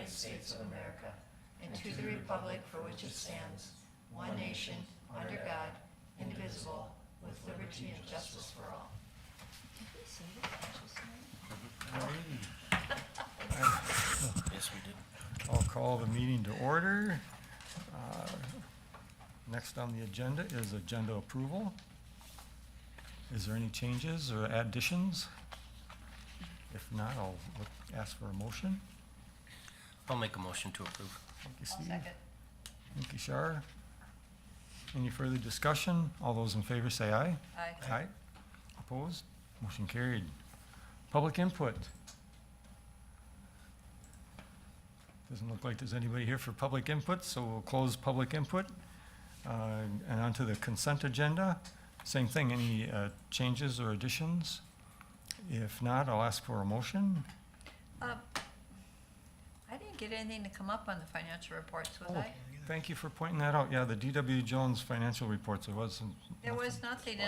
United States of America and to the republic for which it stands, one nation, under God, indivisible, with liberty and justice for all. Yes, we did. I'll call the meeting to order. Next on the agenda is agenda approval. Is there any changes or additions? If not, I'll ask for a motion. I'll make a motion to approve. Thank you, I'll Steve. second. Thank you, Shar. Any further discussion? All those in favor say aye. Aye. Aye. Opposed? Motion carried. Public input. Doesn't look like there's anybody here for public input, so we'll close public input. And onto the consent agenda. Same thing, any changes or additions? If not, I'll ask for a motion. I didn't get anything to come up on the financial reports, was Oh, I? Thank you for pointing that out. Yeah, the D.W. Jones financial reports, there wasn't. There was nothing,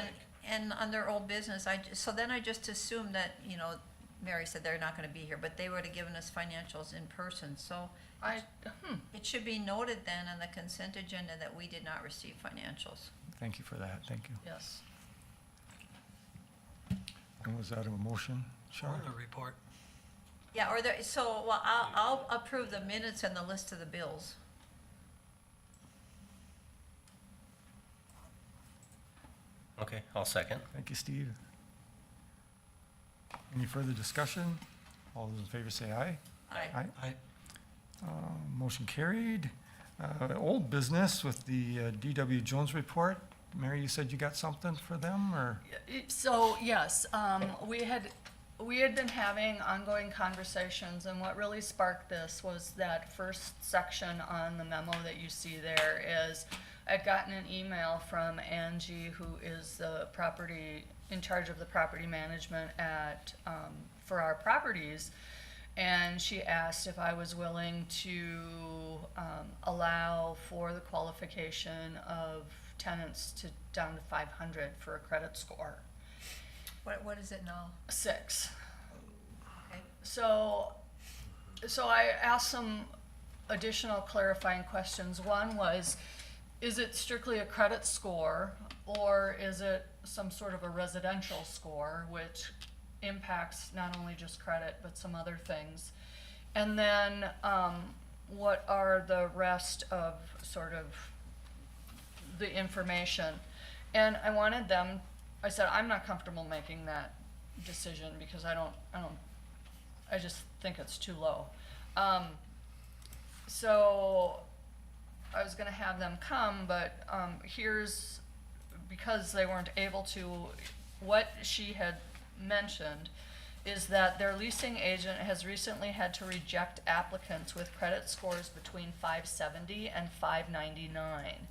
and under old business, so then I just assumed that, Mary said they're not gonna be here, but they would have given us financials in person, so it should be noted then on the consent agenda that we did not receive financials. Thank you for that, thank you. Yes. And was that a motion, Shar? report. Yeah, I'll approve the minutes and the list of the bills. Okay, I'll second. Thank you, Steve. Any further discussion? All those in favor say aye. Aye. Aye. Motion carried. Old business with the D.W. Jones report. Mary, you said you got something for them, or? So, yes, we had been having ongoing conversations, and what really sparked this was that first section on the memo that you see there is, I'd gotten an email from Angie, who is the in charge of the property management for our properties, and she asked if I was willing to allow for the qualification of tenants down to 500 for a credit score. What is it now? 6. Okay. So I asked some additional clarifying questions. One was, is it strictly a credit score, or is it some sort of a residential score, which impacts not only just credit, but some other things? And then what are the rest of sort of the information? And I said, I'm not comfortable making that decision because I just think it's too low. So I was gonna have them come, but because they weren't able to, what she had mentioned is that their leasing agent has recently had to reject applicants with credit scores between 570 and 599,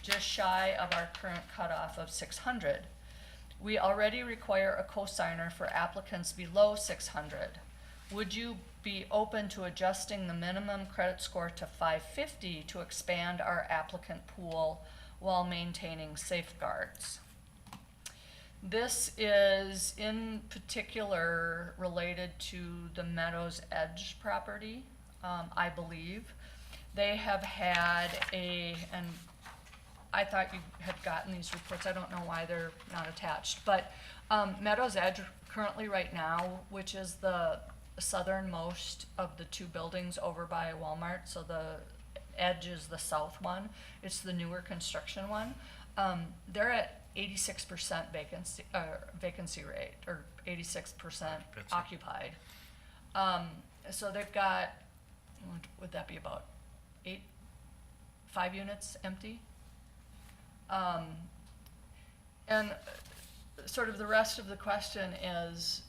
just shy of our current cutoff of 600. We already require a cosigner for applicants below 600. Would you be open to adjusting the minimum credit score to 550 to expand our applicant pool while maintaining safeguards? This is in particular related to the Meadows Edge property, I believe. They have had and I thought you had gotten these reports. I don't know why they're not attached, but Meadows Edge currently right now, which is the southernmost of the two buildings over by Walmart, so the Edge is the south one. It's the newer construction one. They're at 86% vacancy rate, or 86% occupied. So they've got, would that be about 5 units empty? And sort of the rest of the question is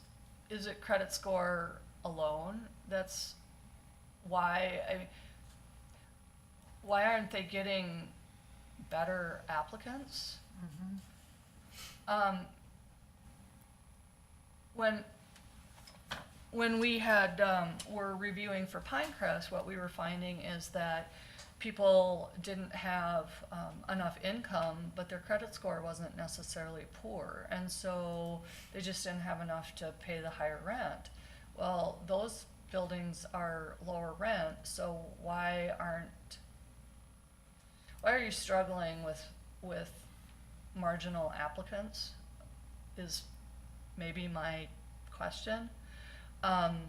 it credit score alone? That's why, why aren't they getting better applicants? When we had, were reviewing for Pinecrest, what we were finding is that people didn't have enough income, but their credit score wasn't necessarily poor, and so they just didn't have enough to pay the higher rent. Well, those buildings are lower rent, so why are you struggling with marginal applicants is maybe my question. I'm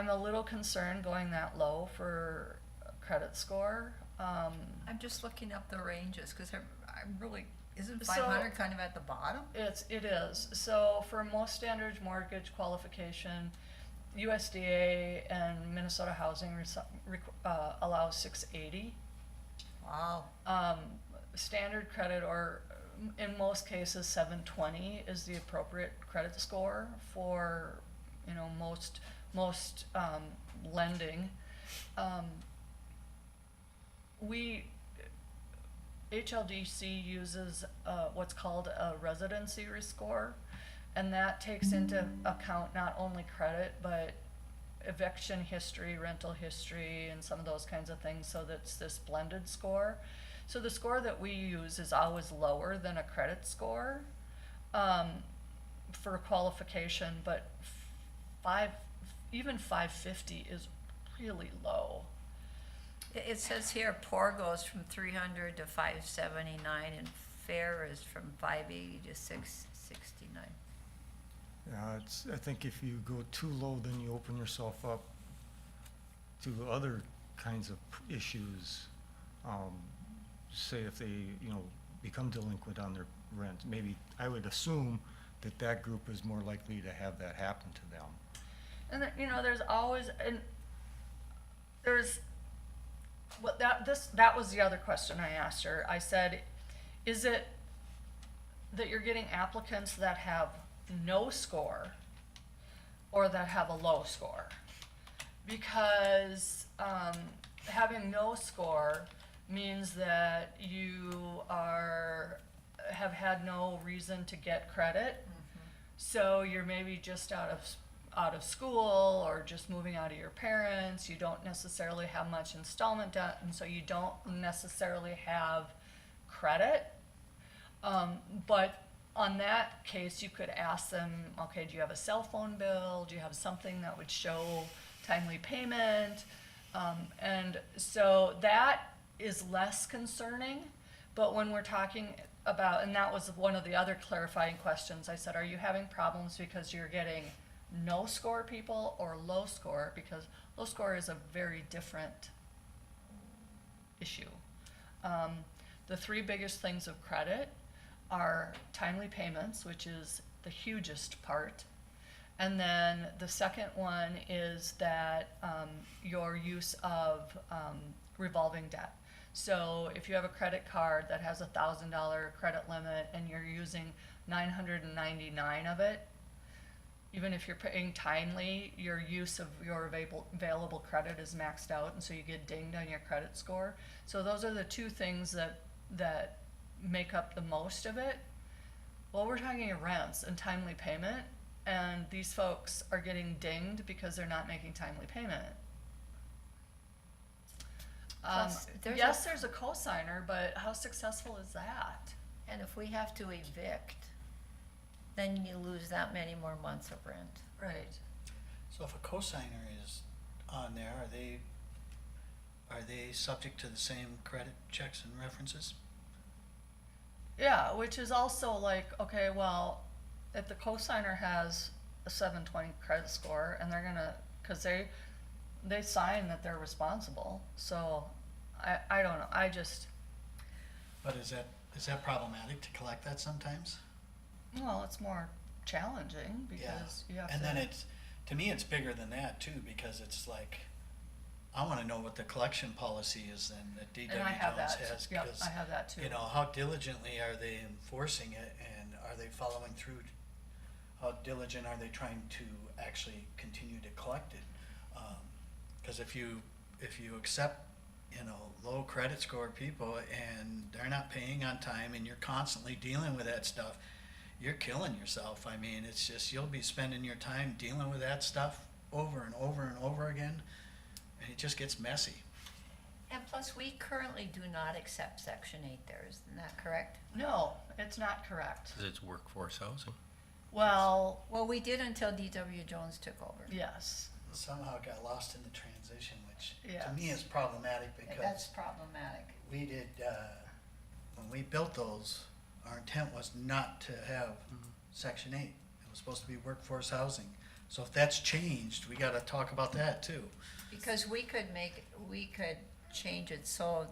a little concerned going that low for credit score. I'm just looking up the ranges, cause I'm really, isn't So- 500 kind of at the bottom? It is. So for most standard mortgage qualification, USDA and Minnesota Housing allows 680. Wow. Standard credit, or in most cases 720 is the appropriate credit score for, you know, most lending. HLDC uses what's called a residency score, and that takes into account not only credit but eviction history, rental history, and some of those kinds of things, so that's this blended score. So the score that we use is always lower than a credit score for qualification, but even 550 is really low. It says here poor goes from 300 to 579, and fair is from 580 to 669. I think if you go too low, then you open yourself up to other kinds of issues. Say if they, you know, become delinquent on their rent, maybe I would assume that group is more likely to have that happen to them. And then, you know, there's always, and there's, that was the other question I asked her. I said, is it that you're getting applicants that have no score or that have a low score? Because having no score means that you have had no reason to get credit. So you're maybe just out of school or just moving out of your parents. You don't necessarily have much installment debt, and so you don't necessarily have credit. But on that case, you could ask them, okay, do you have a cell phone bill? Do you have something that would show timely payment? And so that is less concerning. But when we're talking about, and that was one of the other clarifying questions, I said, are you having problems because you're getting no score people or low score? Because low score is a very different issue. The three biggest things of credit are timely payments, which is the hugest part. And then the second one is that your use of revolving debt. So if you have a credit card that has $1,000 credit limit and you're using 999 of it, even if you're paying timely, your use of your available credit is maxed out, and so you get dinged on your credit score. So those are the two things that make up the most of it. Well, we're talking rents and timely payment, and these folks are getting dinged because they're not making timely payment. Plus, Yes, there's a cosigner, but how successful is that? And if we have to evict, then you lose that many more months of rent. Right. So if a cosigner is on there, are they subject to the same credit checks and references? Yeah, which is also like, okay, well, if the cosigner has a 720 credit score and they're gonna, cause they sign that they're responsible, so I don't know, But is that problematic to collect that sometimes? well, it's more challenging because you have to. And then to me, it's bigger than that too, because it's like, I wanna know what the collection policy is then that DW And I have Jones that, has. yep, 'Cause, I have that too. you know, how diligently are they enforcing it, and are they following through? How diligent are they trying to actually continue to collect it? Cause if you accept, you know, low credit score people and they're not paying on time and you're constantly dealing with that stuff, you're killing yourself. I mean, it's just, you'll be spending your time dealing with that stuff over and over and over again, and it just gets messy. And plus, we currently do not accept Section 8 there, isn't that correct? No, it's not correct. Because it's workforce housing. Well, Well, we did until DW Jones took over. yes, somehow got lost in the transition, which to Yes. me is problematic That's because problematic. we did, when we built those, our intent was not to have Section 8. It was supposed to be workforce housing. So if that's changed, we gotta talk about that too. Because we could change it so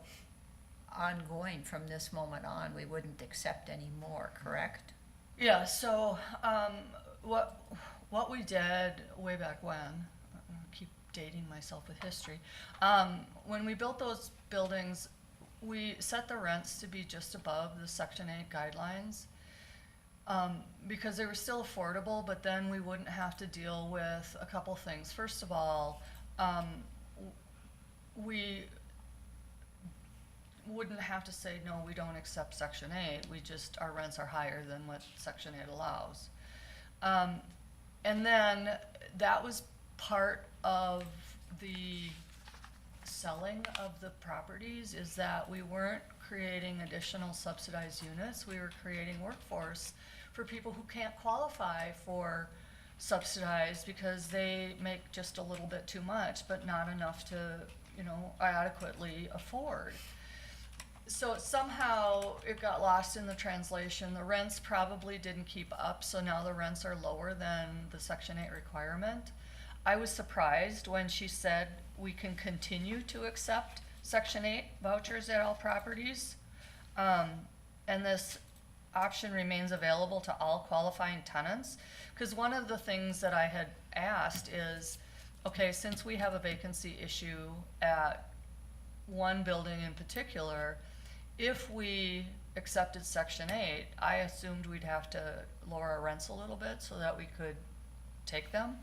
ongoing from this moment on, we wouldn't accept any more, correct? Yeah, so, what we did way back when, I keep dating myself with history, when we built those buildings, we set the rents to be just above the Section 8 guidelines, because they were still affordable, but then we wouldn't have to deal with a couple things. First of all, we wouldn't have to say, no, we don't accept Section 8, our rents are higher than what Section 8 allows. And then that was part of the selling of the properties, is that we weren't creating additional subsidized units, we were creating workforce for people who can't qualify for subsidized because they make just a little bit too much, but not enough to, adequately afford. So somehow it got lost in the translation. The rents probably didn't keep up, so now the rents are lower than the Section 8 requirement. I was surprised when she said we can continue to accept Section 8 vouchers at all properties. And this option remains available to all qualifying tenants. Because one of the things that I had asked is, okay, since we have a vacancy issue at one building in particular, if we accepted Section 8, I assumed we'd have to lower our rents a little bit so that we could take them.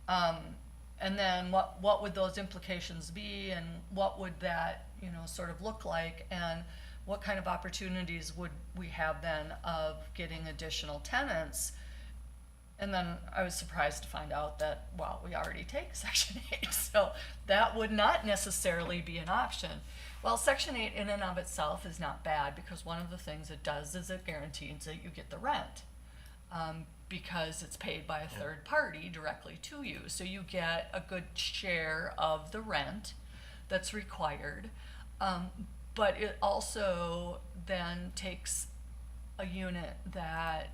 And then what would those implications be, and what would that, sort of look like, and what kind of opportunities would we have then of getting additional tenants? And then I was surprised to find out that, well, we already take Section 8, so that would not necessarily be an option. Well, Section 8 in and of itself is not bad, because one of the things it does is it guarantees that you get the rent, because it's paid by a third party directly to you. So you get a good share of the rent that's required, but it also then takes a unit that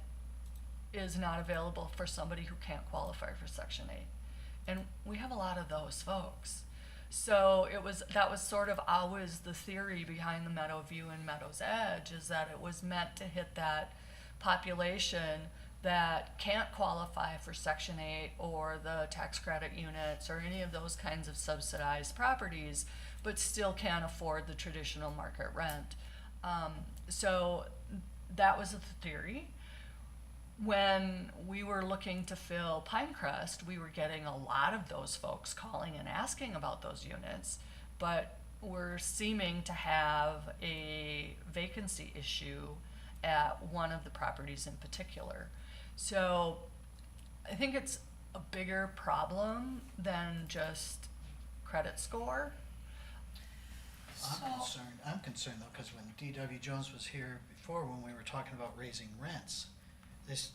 is not available for somebody who can't qualify for Section 8. And we have a lot of those folks. So that was sort of always the theory behind the Meadowview and Meadows Edge, is that it was meant to hit that population that can't qualify for Section 8 or the tax credit units or any of those kinds of subsidized properties, but still can't afford the traditional market rent. So that was the theory. When we were looking to fill Pinecrest, we were getting a lot of those folks calling and asking about those units, but we're seeming to have a vacancy issue at one of the properties in particular. So I think it's a bigger problem than just credit score. I'm concerned though, because when D.W. Jones was here before, when we were talking about raising rents, this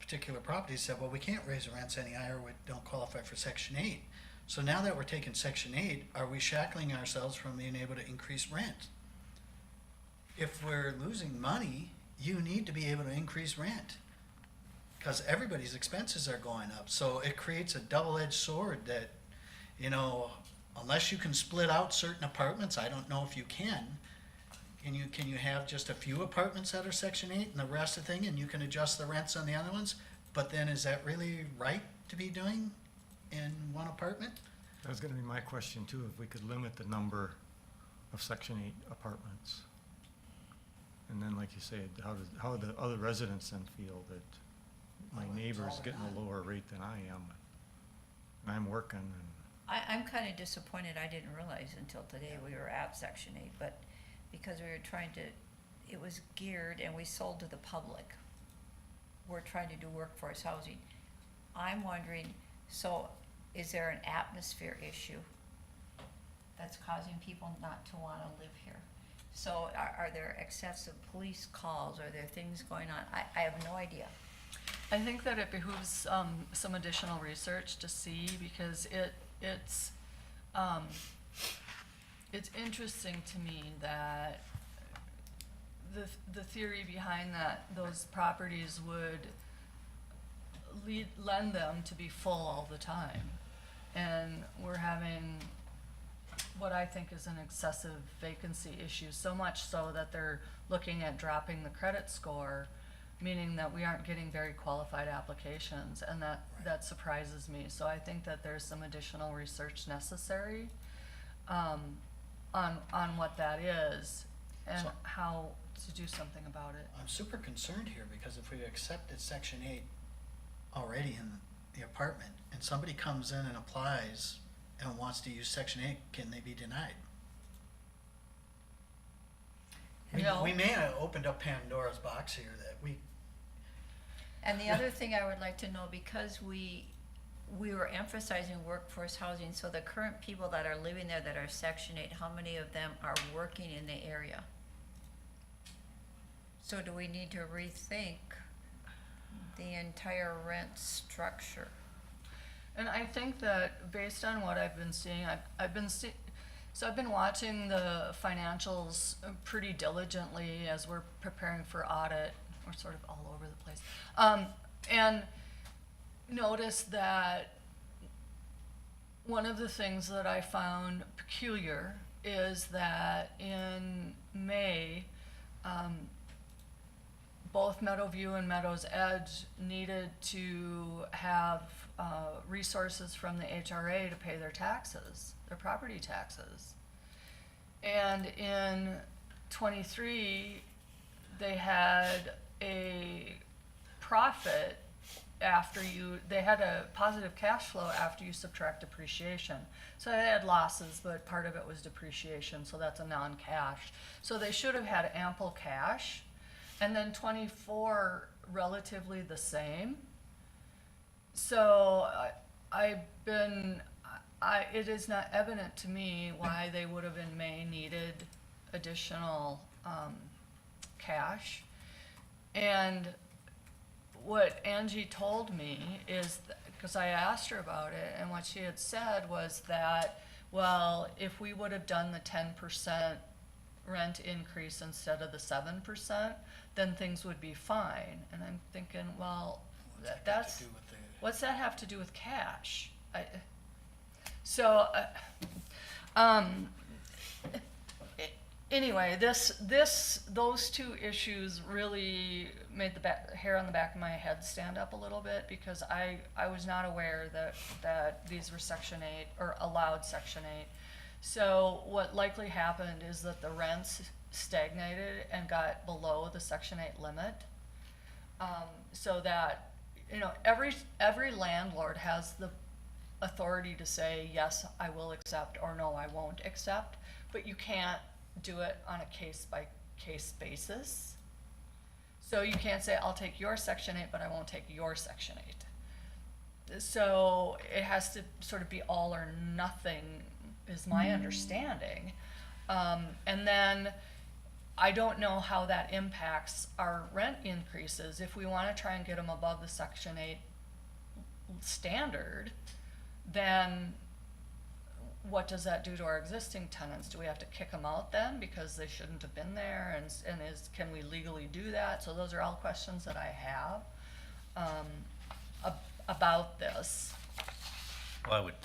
particular property said, well, we can't raise the rents any higher, we don't qualify for Section 8. So now that we're taking Section 8, are we shackling ourselves from being able to increase rent? If we're losing money, you need to be able to increase rent, because everybody's expenses are going up. So it creates a double-edged sword that, unless you can split out certain apartments, I don't know if you can. Can you have just a few apartments that are Section 8 and the rest of the thing, and you can adjust the rents on the other ones? But then is that really right to be doing in one apartment? That was gonna be my question too, if we could limit the number of Section 8 apartments. And then, like you say, how do the other residents then feel that my Well, it's neighbor's all getting done. a lower rate than I am, and I'm working, and I'm kind of disappointed, I didn't realize until today we were at Section 8, but because we were it was geared and we sold to the public. We're trying to do workforce housing. I'm wondering, so is there an atmosphere issue that's causing people not to want to live here? So are there excessive police calls? Are there things going on? I have no idea. I think that it behooves some additional research to see, because it's interesting to me that the theory behind that those properties would lend them to be full all the time, and we're having what I think is an excessive vacancy issue, so much so that they're looking at dropping the credit score, meaning that we aren't getting very qualified applications, and that surprises me. So I think that there's some additional research necessary on what that is and So- how to do something about it. I'm super concerned here, because if we accepted Section 8 already in the apartment, and somebody comes in and applies and wants to use Section 8, can they be denied? No. We may have opened up Pandora's box here that we, And the other thing I would like to know, because we were emphasizing workforce housing, so the current people that are living there that are Section 8, how many of them are working in the area? So do we need to rethink the entire rent structure? And I think that based on what I've been seeing, I've been watching the financials pretty diligently as we're preparing for audit. We're sort of all over the place. And noticed that one of the things that I found peculiar is that in May, both Meadowview and Meadows Edge needed to have resources from the HRA to pay their taxes, their property taxes. And in '23, they had a profit they had a positive cash flow after you subtract depreciation. So they had losses, but part of it was depreciation, so that's a non-cash. So they should have had ample cash. And then '24, relatively the same. So it is not evident to me why they would have in May needed additional cash. And what Angie told me is, because I asked her about it, and what she had said was that, well, if we would have done the 10% rent increase instead of the 7%, then things would be fine. And I'm thinking, well, that's, what's that have to do with cash? Anyway, those two issues really made the hair on the back of my head stand up a little bit, because I was not aware that these were Section 8 or allowed Section 8. So what likely happened is that the rents stagnated and got below the Section 8 limit. So that, every landlord has the authority to say, yes, I will accept, or no, I won't accept, but you can't do it on a case-by-case basis. So you can't say, I'll take your Section 8, but I won't take your Section 8. So it has to sort of be all or nothing, is my understanding. And then I don't know how that impacts our rent increases. If we want to try and get them above the Section 8 standard, then what does that do to our existing tenants? Do we have to kick them out then because they shouldn't have been there? And can we legally do that? So those are all questions that I have about this. Well, I would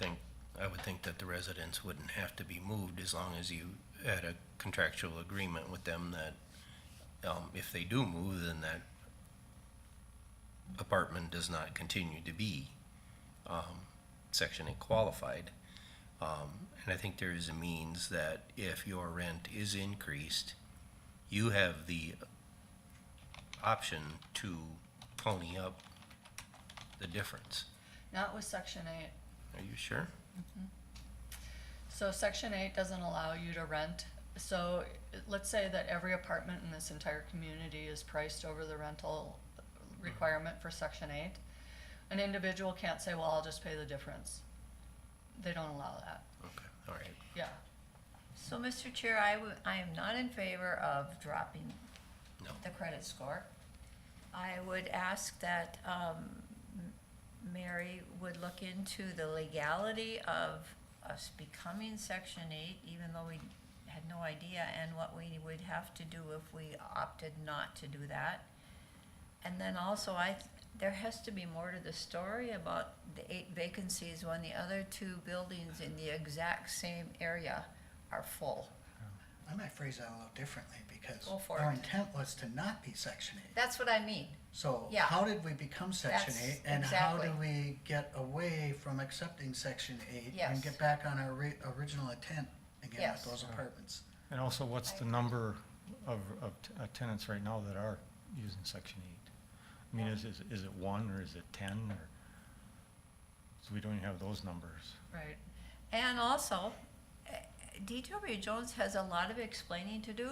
think that the residents wouldn't have to be moved as long as you had a contractual agreement with them that, if they do move, then that apartment does not continue to be, Section 8 qualified. And I think there is a means that if your rent is increased, you have the option to pony up the difference. Not with Section 8. Are you sure? So Section 8 doesn't allow you to rent. So let's say that every apartment in this entire community is priced over the rental requirement for Section 8. An individual can't say, well, I'll just pay the difference. They don't allow that. Okay, all right. Yeah. So, Mr. Chair, I am not in favor of dropping No. the credit score. I would ask that Mary would look into the legality of us becoming Section 8, even though we had no idea, and what we would have to do if we opted not to do that. And then also, there has to be more to the story about the 8 vacancies when the other 2 buildings in the exact same area are full. I might phrase that a little differently because Go for our it. intent was to not be Section 8. That's what I mean. So Yeah. how did we become Section That's 8? And how do exactly. we get away from accepting Section 8 Yes. and get back on our original intent again Yes. with those apartments? And also, what's the number of tenants right now that are using Section 8? I mean, is it 1 or is it 10 or? So we don't even have those numbers. Right. And also, DW Jones has a lot of explaining to do,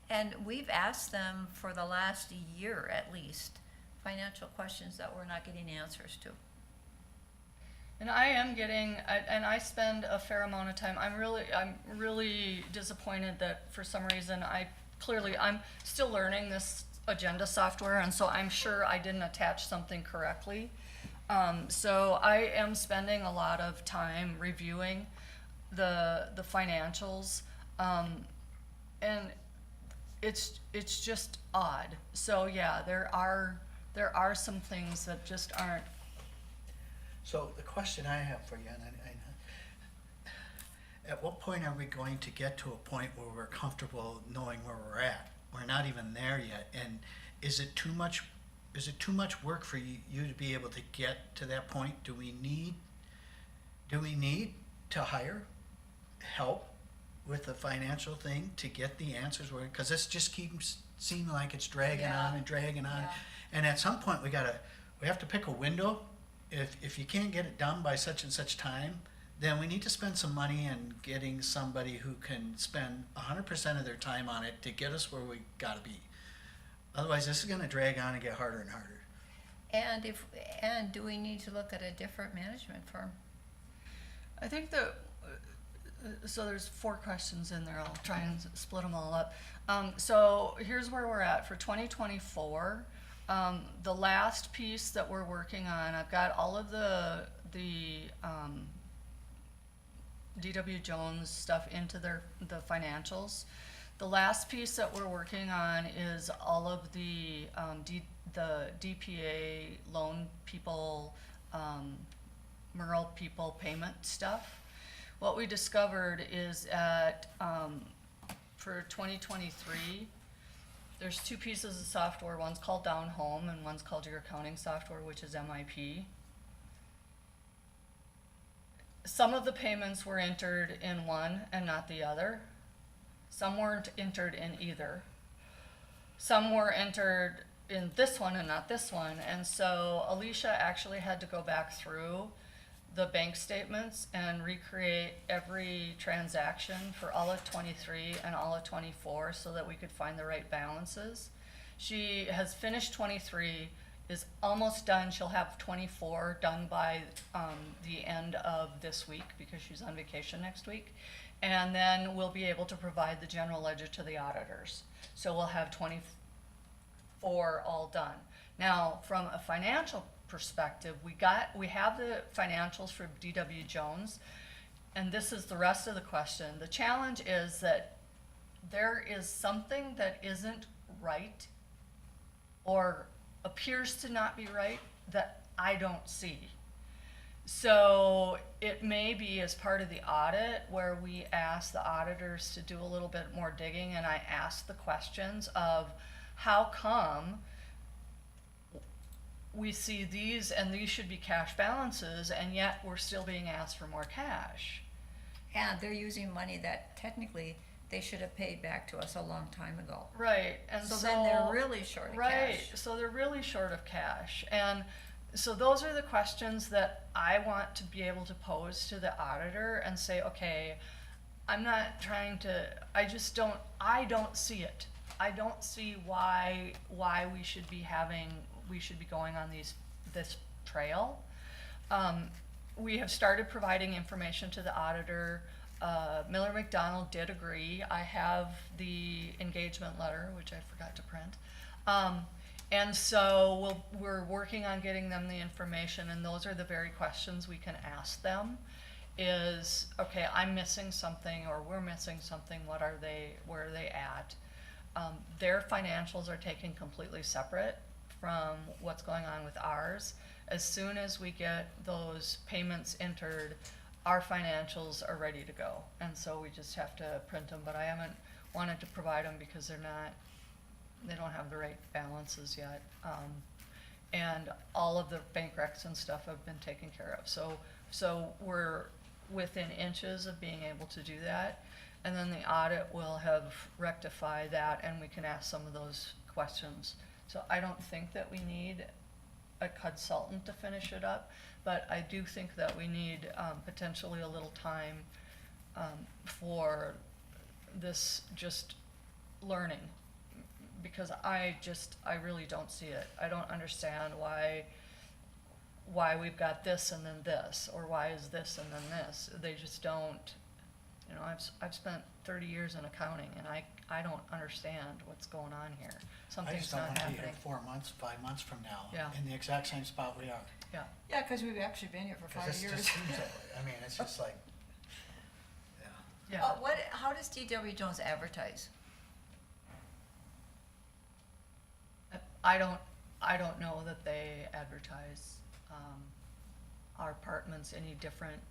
and we've asked them for the last year at least, financial questions that we're not getting answers to. And I am getting, and I spend a fair amount of time, I'm really disappointed that for some reason I'm still learning this agenda software, and so I'm sure I didn't attach something correctly. So I am spending a lot of time reviewing the financials, and it's just odd. So yeah, there are some things that just aren't. So the question I have for you, and at what point are we going to get to a point where we're comfortable knowing where we're at? We're not even there yet, and is it too much work for you to be able to get to that point? Do we need to hire help with the financial thing to get the answers? Because this just keeps seeming like it's dragging on and dragging on. Yeah. And at some point we have to pick a window. If you can't get it done by such and such time, then we need to spend some money in getting somebody who can spend 100% of their time on it to get us where we gotta be. Otherwise, this is gonna drag on and get harder and harder. And do we need to look at a different management firm? I think that, so there's 4 questions in there. I'll try and split them all up. So here's where we're at for 2024. The last piece that we're working on, I've got all of the DW Jones stuff into the financials. The last piece that we're working on is all of the DPA loan people, Merle people payment stuff. What we discovered is for 2023, there's 2 pieces of software. One's called Down Home and one's called your accounting software, which is MIP. Some of the payments were entered in one and not the other. Some weren't entered in either. Some were entered in this one and not this one. And so Alicia actually had to go back through the bank statements and recreate every transaction for all of 23 and all of 24 so that we could find the right balances. She has finished 23, is almost done. She'll have 24 done by the end of this week because she's on vacation next week. And then we'll be able to provide the general ledger to the auditors. So we'll have 24 all done. Now, from a financial perspective, we have the financials for DW Jones, and this is the rest of the question. The challenge is that there is something that isn't right or appears to not be right that I don't see. So it may be as part of the audit where we ask the auditors to do a little bit more digging, and I ask the questions of how come we see these and these should be cash balances and yet we're still being asked for more cash. And they're using money that technically they should have paid back to us a long time ago. Right, and So then they're really short of right, cash. so they're really short of cash. And so those are the questions that I want to be able to pose to the auditor and say, okay, I'm not trying to, I don't see it. I don't see why we should be going on this trail. We have started providing information to the auditor. Miller McDonald did agree. I have the engagement letter, which I forgot to print. And so we're working on getting them the information, and those are the very questions we can ask them is, okay, I'm missing something, or we're missing something, where are they at? Their financials are taken completely separate from what's going on with ours. As soon as we get those payments entered, our financials are ready to go. And so we just have to print them, but I haven't wanted to provide them because they don't have the right balances yet. And all of the bank recs and stuff have been taken care of. So we're within inches of being able to do that. And then the audit will have rectified that, and we can ask some of those questions. So I don't think that we need a consultant to finish it up, but I do think that we need potentially a little time for this just learning, because I really don't see it. I don't understand why we've got this and then this, or why is this and then this. They just don't, you know, I've spent 30 years in accounting, and I don't understand what's going on here. I Something's just don't not want to be happening. here 4 months, 5 months from now, Yeah. in the exact same spot we are. Yeah, Yeah, because we've actually been here for 'Cause 5 this years. just seems that way. I mean, it's just like, yeah. yeah. How does DW Jones advertise? I don't know that they advertise our apartments any different.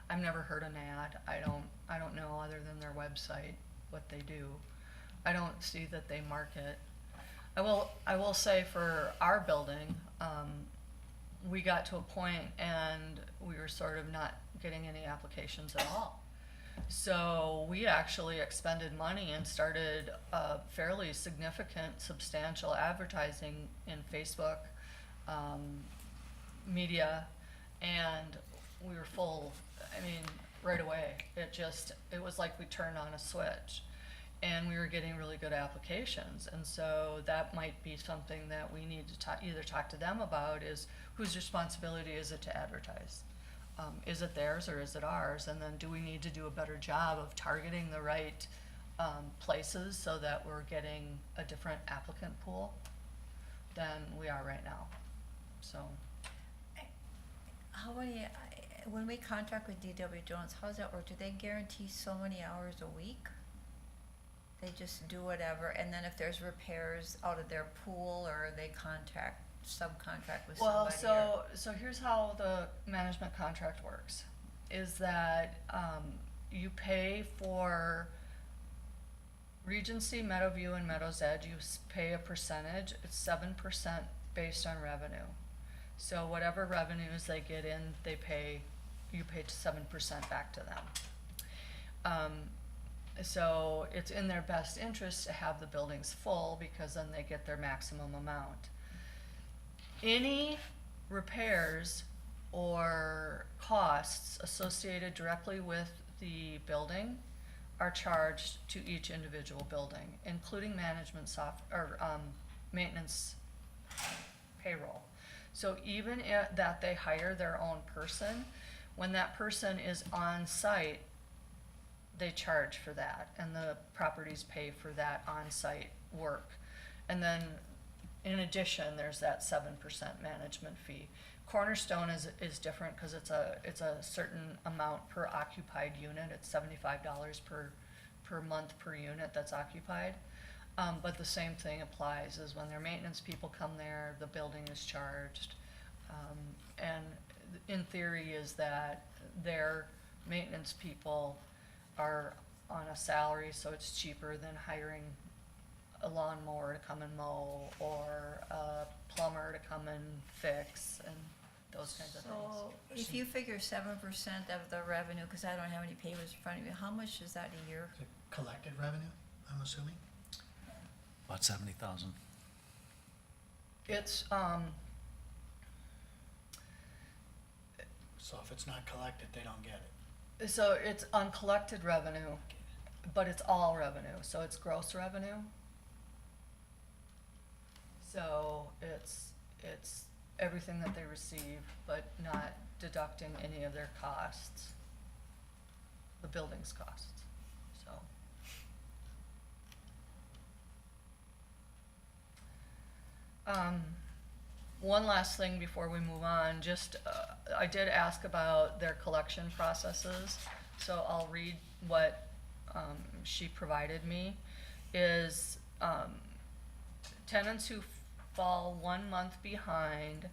I've never heard an ad. I don't know, other than their website, what they do. I don't see that they market. I will say for our building, we got to a point and we were sort of not getting any applications at all. So we actually expended money and started a fairly significant, substantial advertising in Facebook, media, and we were full, I mean, right away. It was like we turned on a switch, and we were getting really good applications. And so that might be something that we need to either talk to them about, is whose responsibility is it to advertise? Is it theirs or is it ours? And then do we need to do a better job of targeting the right places so that we're getting a different applicant pool than we are right now? So, When we contract with DW Jones, how does that work? Do they guarantee so many hours a week? They just do whatever, and then if there's repairs out of their pool, or they subcontract with well, somebody? so here's how the management contract works, is that you pay for Regency, Meadowview, and Meadows Edge, you pay a percentage. It's 7% based on revenue. So whatever revenues they get in, you pay 7% back to them. So it's in their best interest to have the buildings full, because then they get their maximum amount. Any repairs or costs associated directly with the building are charged to each individual building, including maintenance payroll. So even that they hire their own person, when that person is on site, they charge for that, and the properties pay for that on-site work. And then, in addition, there's that 7% management fee. Cornerstone is different, because it's a certain amount per occupied unit. It's $75 per month per unit that's occupied. But the same thing applies, is when their maintenance people come there, the building is charged. And in theory is that their maintenance people are on a salary, so it's cheaper than hiring a lawnmower to come and mow, or a plumber to come and fix, and those kinds of things. So if you figure 7% of the revenue, because I don't have any papers in front of me, how much is that a year? Is it collected revenue, I'm assuming? About 70,000. It's, So if it's not collected, they don't get it. so it's uncollected revenue, but it's all revenue, so it's gross revenue. So it's everything that they receive, but not deducting any of their costs, the building's costs, so. One last thing before we move on, just, I did ask about their collection processes, so I'll read what, she provided me, is, tenants who fall 1 month behind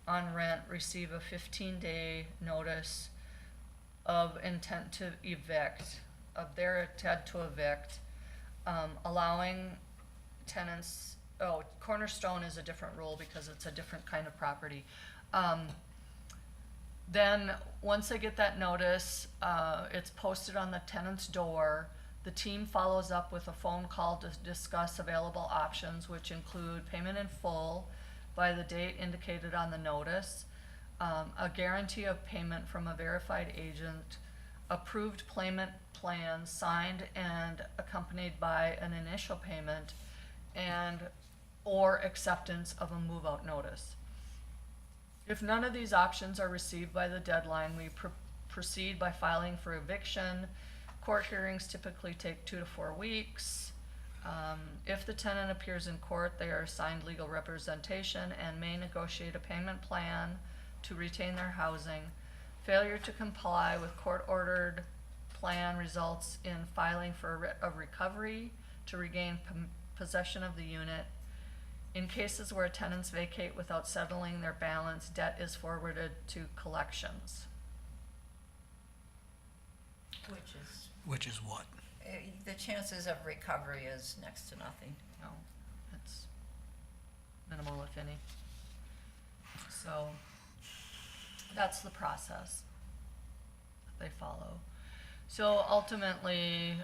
on rent receive a 15-day notice of intent to evict, of their intent to evict, allowing tenants, Cornerstone is a different rule because it's a different kind of property. Then, once they get that notice, it's posted on the tenant's door. The team follows up with a phone call to discuss available options, which include payment in full by the date indicated on the notice, a guarantee of payment from a verified agent, approved payment plan signed and accompanied by an initial payment, and or acceptance of a move-out notice. If none of these options are received by the deadline, we proceed by filing for eviction. Court hearings typically take 2 to 4 weeks. If the tenant appears in court, they are assigned legal representation and may negotiate a payment plan to retain their housing. Failure to comply with court-ordered plan results in filing for a recovery to regain possession of the unit. In cases where tenants vacate without settling their balance, debt is forwarded to collections. Which is what? The chances of recovery is next to nothing. No, it's minimal, if any. So, that's the process that they follow. So ultimately,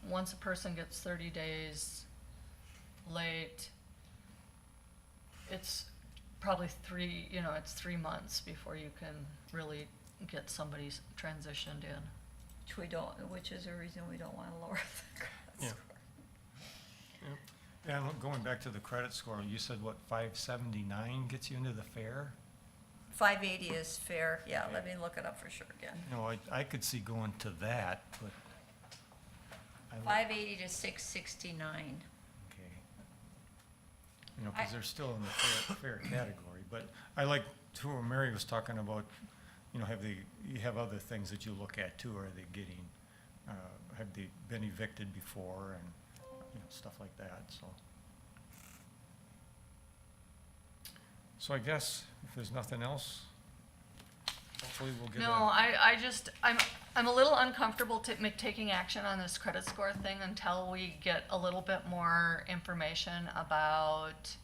once a person gets 30 days late, it's probably it's 3 months before you can really get somebody transitioned in. Which is a reason we don't wanna lower the credit Yeah. score. Yeah, and going back to the credit score, you said what, 579 gets you into the fair? 580 is fair, yeah, let me look it up for sure again. You know, I could see going to that, but. I would- 580 to 669. Okay. You know, because they're still in the fair category, but I like too, where Mary was talking about, you know, you have other things that you look at too, are they getting, have they been evicted before and, you know, stuff like that, so. So I guess if there's nothing else, hopefully we'll get No, I'm a little uncomfortable taking action on this credit score thing until we get a little bit more information about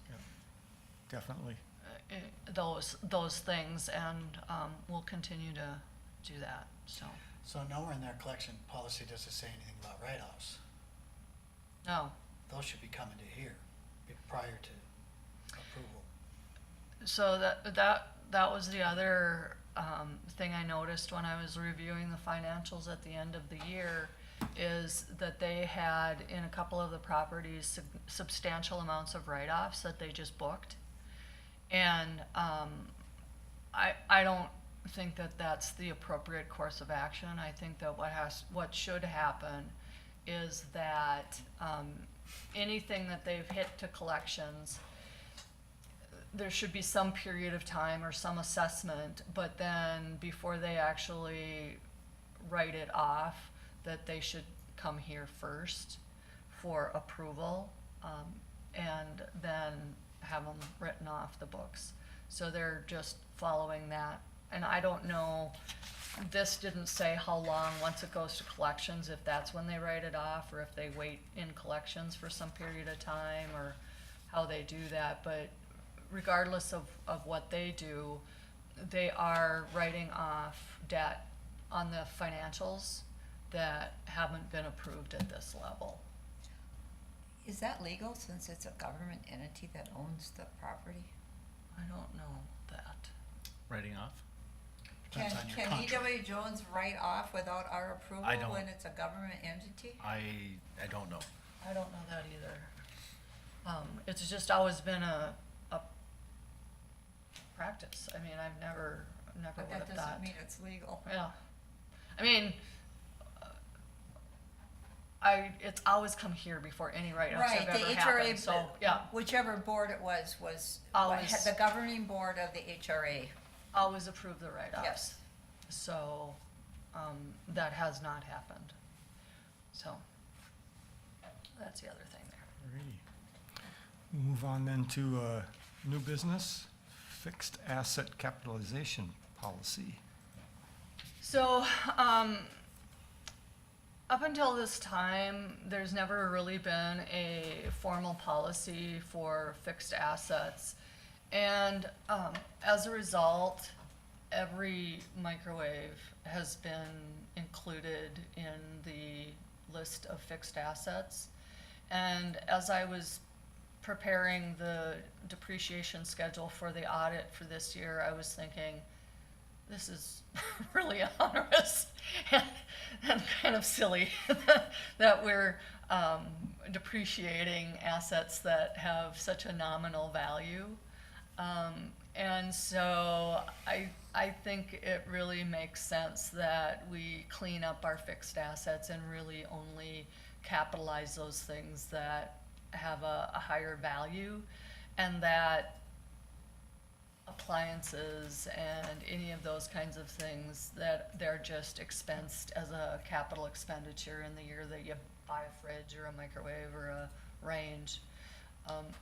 definitely. those things, and we'll continue to do that, so. So nowhere in their collection policy does it say anything about write-offs. No, Those should be coming to here prior to approval. so that was the other thing I noticed when I was reviewing the financials at the end of the year, is that they had, in a couple of the properties, substantial amounts of write-offs that they just booked. And I don't think that that's the appropriate course of action. I think that what should happen is that anything that they've hit to collections, there should be some period of time or some assessment, but then before they actually write it off, that they should come here first for approval, and then have them written off the books. So they're just following that. And I don't know, this didn't say how long, once it goes to collections, if that's when they write it off, or if they wait in collections for some period of time, or how they do that. But regardless of what they do, they are writing off debt on the financials that haven't been approved at this level. Is that legal since it's a government entity that owns the property? I don't know that. Writing off? Can Depends on your can contract. EW Jones write off without our approval I don't. when it's a government entity? I don't know. I don't know that either. It's just always been a practice. I mean, I've never But would that have doesn't thought. mean it's legal. Yeah. I mean, it's always come here before any write-ups Right, have the ever HRA, happened, so, yeah, whichever board it was Always. the governing board of the HRA. always approve the write-ups. Yes. So, that has not happened. So, that's the other thing there. Alrighty. We'll move on then to new business, fixed asset capitalization policy. So, up until this time, there's never really been a formal policy for fixed assets. And as a result, every microwave has been included in the list of fixed assets. And as I was preparing the depreciation schedule for the audit for this year, I was thinking, this is really onerous and kind of silly that we're depreciating assets that have such a nominal value. And so I think it really makes sense that we clean up our fixed assets and really only capitalize those things that have a higher value, and that appliances and any of those kinds of things, that they're just expensed as a capital expenditure in the year that you buy a fridge or a microwave or a range.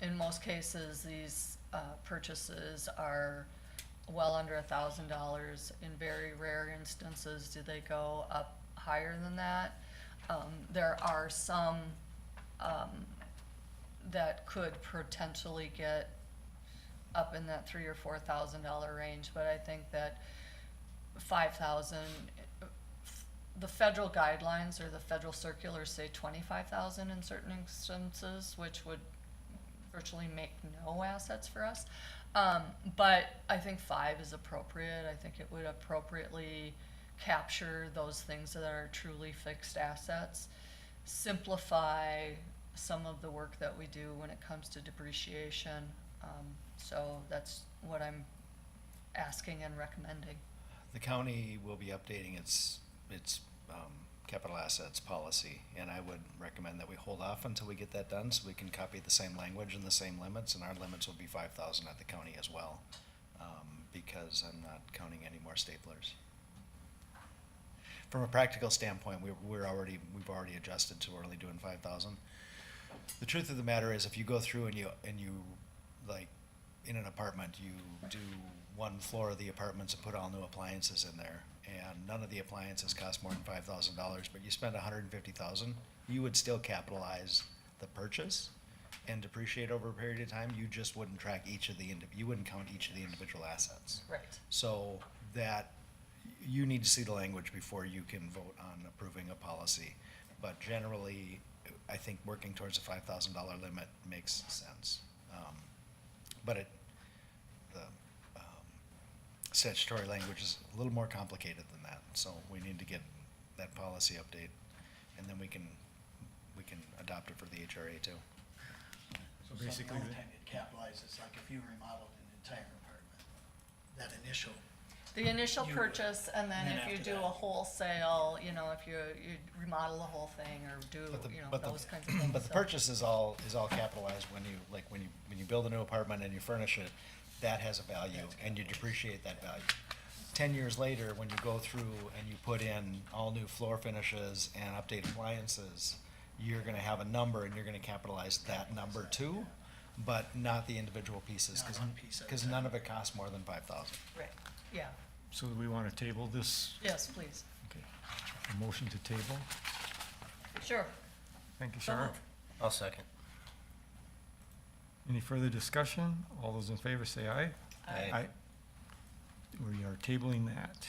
In most cases, these purchases are well under $1,000. In very rare instances do they go up higher than that. There are some that could potentially get up in that $3,000 or $4,000 range, but I think that 5,000, the federal guidelines or the federal circulars say 25,000 in certain instances, which would virtually make no assets for us. But I think 5 is appropriate. I think it would appropriately capture those things that are truly fixed assets, simplify some of the work that we do when it comes to depreciation. So that's what I'm asking and recommending. The county will be updating its capital assets policy, and I would recommend that we hold off until we get that done, so we can copy the same language and the same limits, and our limits will be 5,000 at the county as well, because I'm not counting any more staplers. From a practical standpoint, we've already adjusted to only doing 5,000. The truth of the matter is, if you go through and you like, in an apartment, you do one floor of the apartments and put all new appliances in there, and none of the appliances cost more than $5,000, but you spend $150,000, you would still capitalize the purchase and depreciate over a period of time. You just wouldn't track you wouldn't count each of the individual assets. Right. So that, you need to see the language before you can vote on approving a policy. But generally, I think working towards a $5,000 limit makes sense. But the statutory language is a little more complicated than that, so we need to get that policy update, and then we can adopt it for the HRA too. So So basically, the only time it capitalizes, like if you remodeled an entire apartment, that initial, The initial You- purchase, and then and if you after do that. a wholesale, if you remodel the whole thing or do, those kinds of things. But the so- purchase is all capitalized when you build a new apartment and you furnish it, that has a value, and you depreciate that value. 10 years later, when you go through and you put in all new floor finishes and update appliances, you're gonna have a number and you're gonna capitalize that number too, but not the individual pieces, Not one piece at a because time. none of it costs more than 5,000. Right, yeah, so we want to table this, yes, please. okay, a motion to table. Sure. Thank you, So Shara. moved. I'll second. Any further discussion? All those in favor say aye. Aye. We are tabling that.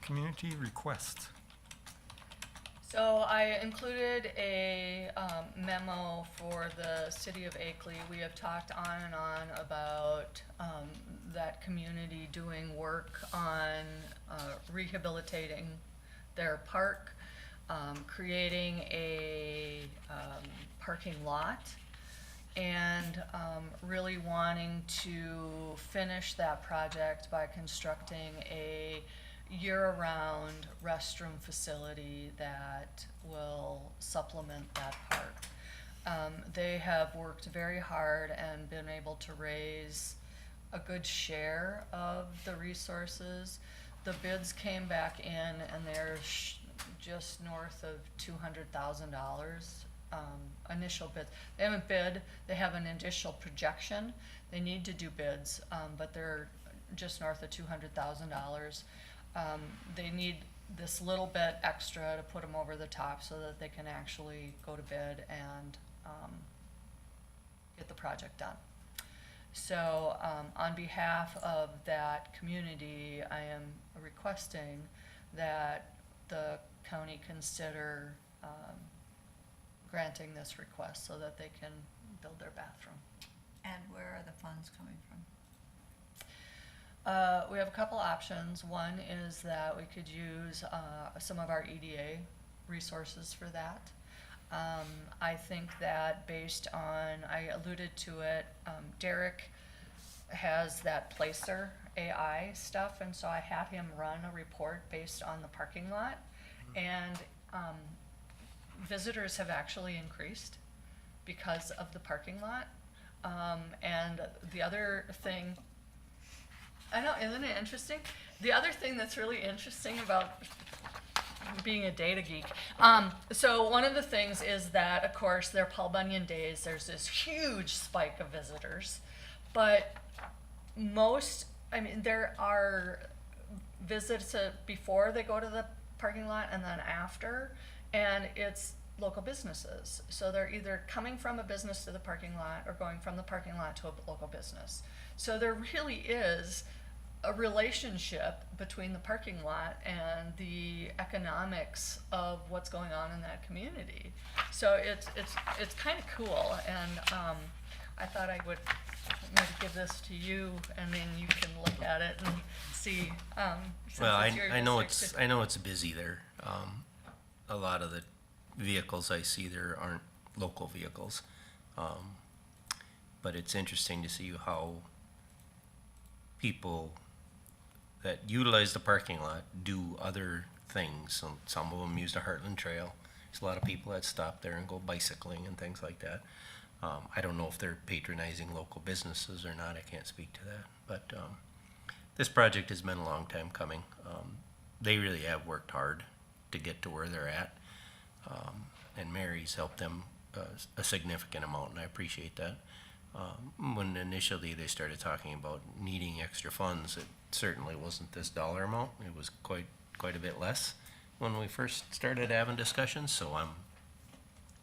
Community request. So I included a memo for the city of Akeley. We have talked on and on about that community doing work on rehabilitating their park, creating a parking lot, and really wanting to finish that project by constructing a year-round restroom facility that will supplement that park. They have worked very hard and been able to raise a good share of the resources. The bids came back in and they're just north of $200,000, initial bids. They haven't bid, they have an initial projection. They need to do bids, but they're just north of $200,000. They need this little bit extra to put them over the top so that they can actually go to bid and get the project done. So on behalf of that community, I am requesting that the county consider granting this request so that they can build their bathroom. And where are the funds coming from? We have a couple options. One is that we could use some of our EDA resources for that. I think that based on, I alluded to it, Derek has that Placer AI stuff, and so I had him run a report based on the parking lot. And visitors have actually increased because of the parking lot. And the other thing, I know, isn't it interesting? The other thing that's really interesting about being a data geek, so one of the things is that, of course, their Paul Bunyan days, there's this huge spike of visitors, but there are visits before they go to the parking lot and then after, and it's local businesses. So they're either coming from a business to the parking lot or going from the parking lot to a local business. So there really is a relationship between the parking lot and the economics of what's going on in that community. So it's kind of cool, and I thought I would maybe give this to you, and then you can look at it and see. Since Well, it's your I know district. I know it's busy there. A lot of the vehicles I see there aren't local vehicles. But it's interesting to see how people that utilize the parking lot do other things. Some of them use the Heartland Trail. There's a lot of people that stop there and go bicycling and things like that. I don't know if they're patronizing local businesses or not. I can't speak to that. But this project has been a long time coming. They really have worked hard to get to where they're at. And Mary's helped them a significant amount, and I appreciate that. When initially they started talking about needing extra funds, it certainly wasn't this dollar amount. It was quite a bit less when we first started having discussions, so I'm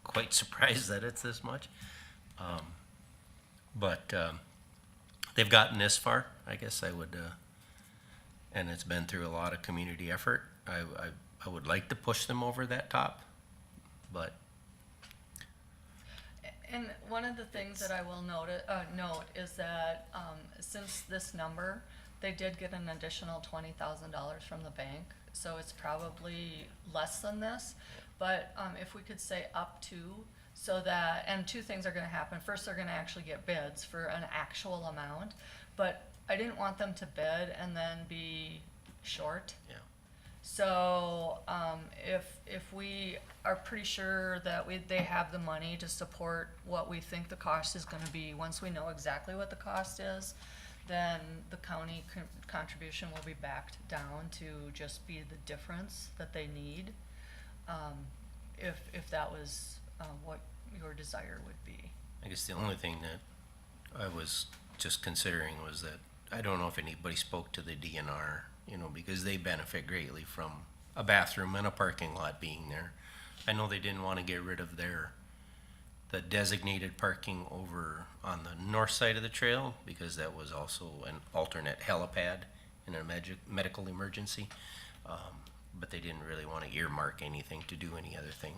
quite surprised that it's this much. But they've gotten this far, I guess I would, and it's been through a lot of community effort. I would like to push them over that top, but And one of the things that I will note is that since this number, they did get an additional $20,000 from the bank, so it's probably less than this. But if we could say up to, so that, and two things are going to happen. First, they're going to actually get bids for an actual amount, but I didn't want them to bid and then be short. yeah. So if we are pretty sure that they have the money to support what we think the cost is going to be, once we know exactly what the cost is, then the county contribution will be backed down to just be the difference that they need, if that was what your desire would be. I guess the only thing that I was just considering was that I don't know if anybody spoke to the DNR, because they benefit greatly from a bathroom and a parking lot being there. I know they didn't want to get rid of the designated parking over on the north side of the trail, because that was also an alternate helipad in a medical emergency. But they didn't really want to earmark anything to do any other thing,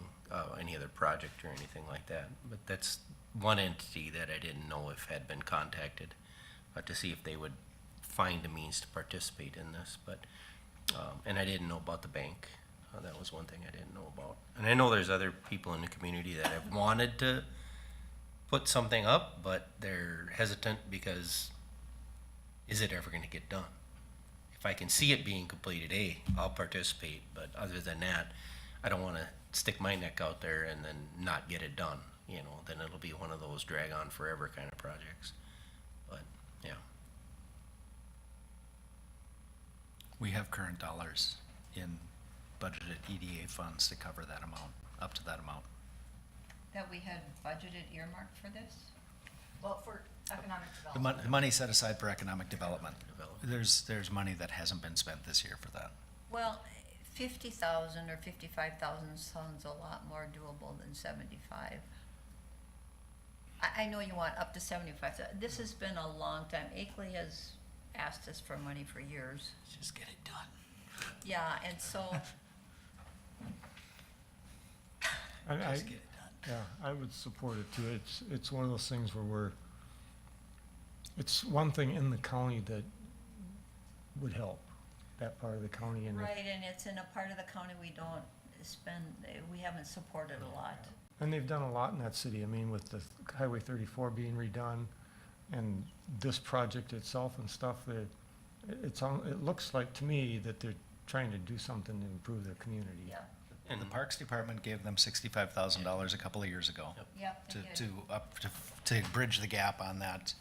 any other project or anything like that. But that's one entity that I didn't know if had been contacted to see if they would find a means to participate in this. But and I didn't know about the bank. That was one thing I didn't know about. And I know there's other people in the community that have wanted to put something up, but they're hesitant because is it ever going to get done? if I can see it being completed, hey, I'll participate, but other than that, I don't wanna stick my neck out there and then not get it done, you know, then it'll be one of those drag on forever kind of projects, but, yeah. We have current dollars in budgeted EDA funds to cover that amount, up to that amount. That we had budgeted earmarked for this? Well, for economic The development. money set aside for economic development. Development. There's money that hasn't been spent this year for that. Well, 50,000 or 55,000 sounds a lot more doable than 75. I know you want up to 75. This has been a long time. Akeley has asked us for money for years. Just get it done. Yeah, and so, Just get it done. Yeah, I would support it too. It's one of those things where it's one thing in the county that would help, that part of the county and. right, and it's in a part of the county we don't spend, we haven't supported a lot. And they've done a lot in that city. I mean, with the Highway 34 being redone and this project itself and stuff, it looks like to me that they're trying to do something to improve their community. Yeah, And the Parks Department gave them $65,000 a couple of years ago yep, they did. to bridge the gap on that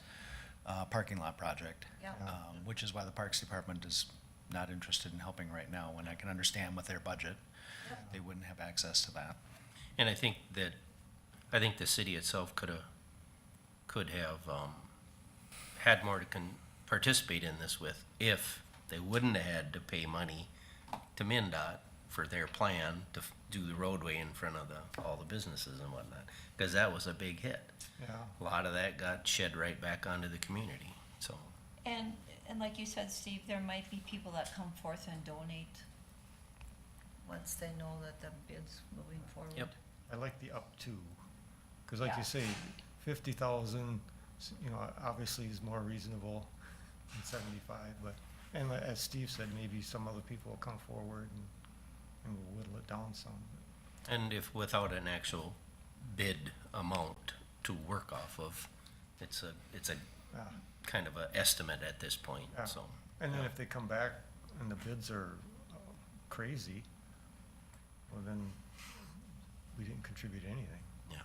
parking lot project. Yep. Which is why the Parks Department is not interested in helping right now, when I can understand with their budget, they wouldn't have access to that. And I think the city itself could have had more to participate in this with, if they wouldn't have had to pay money to MnDOT for their plan to do the roadway in front of all the businesses and whatnot, because that was a big hit. Yeah. A lot of that got shed right back onto the community, so. And like you said, Steve, there might be people that come forth and donate once they know that the bid's moving forward. Yep. I like the up to, because like Yeah. you say, 50,000, you know, obviously is more reasonable than 75, but, and as Steve said, maybe some other people will come forward and we'll whittle it down some. And if without an actual bid amount to work off of, it's a Yeah. kind of a estimate at this point, Yeah. so. And then yeah. if they come back and the bids are crazy, well then, we didn't contribute anything. Yeah.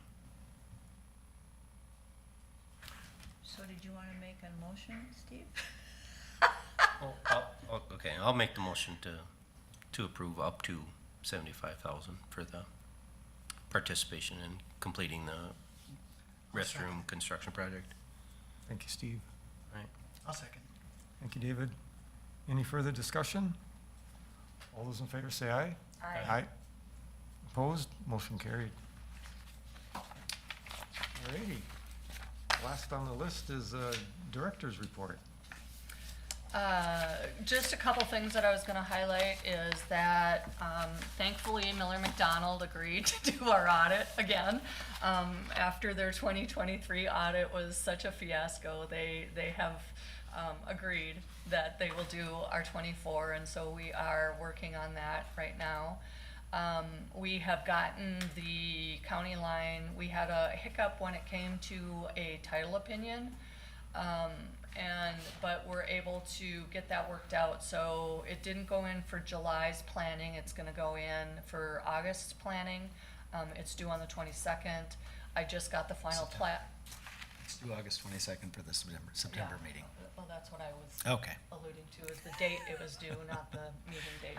So did you wanna make a motion, Steve? Okay, I'll make the motion to approve up to 75,000 for the participation in completing the restroom construction project. Thank you, Steve. Right. I'll second. Thank you, David. Any further discussion? All those in favor say aye. Aye. Opposed? Motion carried. Alrighty. Last on the list is director's report. Just a couple things that I was gonna highlight is that, thankfully Miller McDonald agreed to do our audit again. After their 2023 audit was such a fiasco, they have, agreed that they will do our 24, and so we are working on that right now. We have gotten the county line, we had a hiccup when it came to a title opinion. But we're able to get that worked out, so it didn't go in for July's planning, it's gonna go in for August's planning. It's due on the 22nd. I just got the final plat. It's due August 22nd for the September Yeah. meeting. Well, that's what I was Okay. alluding to, is the date it was due, not the meeting date.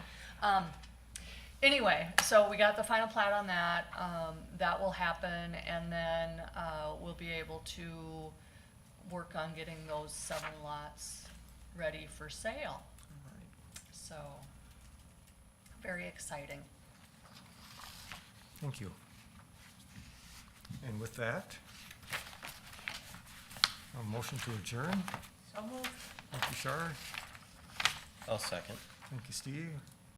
Anyway, so we got the final plat on that, that will happen, and then, we'll be able to work on getting those 7 lots ready for sale. So, very exciting. Thank you. And with that, a motion to adjourn. So moved. Thank you, Shar. I'll second. Thank you, Steve.